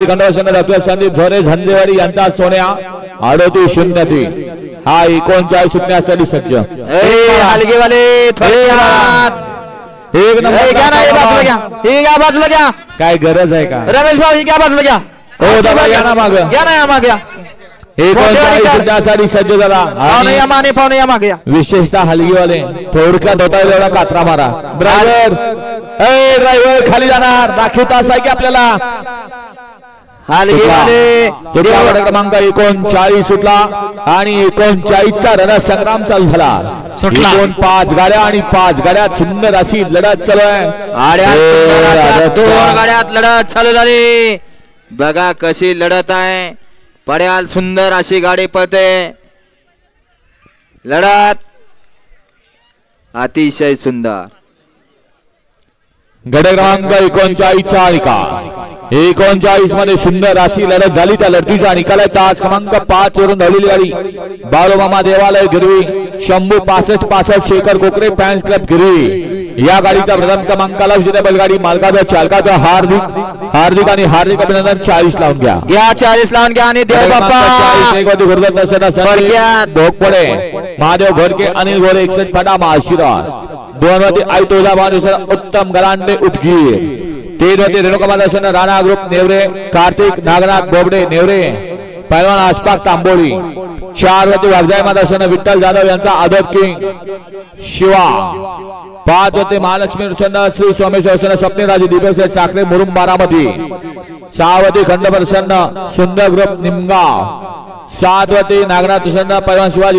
खंडोशन doctor Sandeep झोरे झंजेवाडी यांचा सोन्या 38-0 हा 39 सुटण्यासाठी सज्ज हलगेवाले एक नंबर बाजूला घ्या काय गरज आहे का रमेश भाऊ घ्या बाजूला घ्या हो दादा या ना माग घ्या ना या मागे 39 सुटण्यासाठी सज्ज झाला पाहुणे या मागे विशेषतः हलगीवाले थोडक्यात होता एवढा कात्रा मारा ड्रायव्हर खाली जाणार दाखव तास आहे की आपल्याला हलगीवाले क्रमांक 39 सुटला आणि 39चा रणसंग्राम चालू झाला सुटला 5 गाड्या आणि 5 गाड्यात सुंदर अशी लढत चालू आहे 2 गाड्यात लढत चालू झाली बघा कशी लढत आहे पड्याल सुंदर अशी गाडी पळते लढत अतिशय सुंदर गड क्रमांक 39चा निकाल 39 मध्ये सुंदर अशी लढत झाली त्या लढतीचा निकाल आहे तास क्रमांक 5 वरून धावलेली गाडी बाळूमामा देवालय गिरवी शंभू 65 शेखर कोकरे फॅन्स क्लब गिरवी या गाडीचा प्रथम क्रमांकाला विजेता बैलगाडी मालकाचा चालकाचा हार्दिक आणि हार्दिक अभिनंदन 40 लावून घ्या या 40 लावून घ्या आणि देव पडे महादेव घोरके अनिल घोरे 61 फटा आशीर्वाद 2 वरती आई तुळजाभवानी उत्तम गलांडे उदगीर 3 वरती रेणुका दर्शन राणा ग्रुप नेवरे कार्तिक नागनाथ बोबडे नेवरे पैलवान आसपाक तांबोळी 4 वरती वागजाय दर्शन विठ्ठल जाधव यांचा आदत किंग शिवा 5 वरती महालक्ष्मी प्रसन्न श्री सोमेश्वर प्रसन्न स्वप्नीराजे दीपक साखरे मुरुम बारामती 6 वरती खंड प्रसन्न सुंदर ग्रुप निमगाव 7 वरती नागनाथ प्रसन्न पैलवान शिवाजी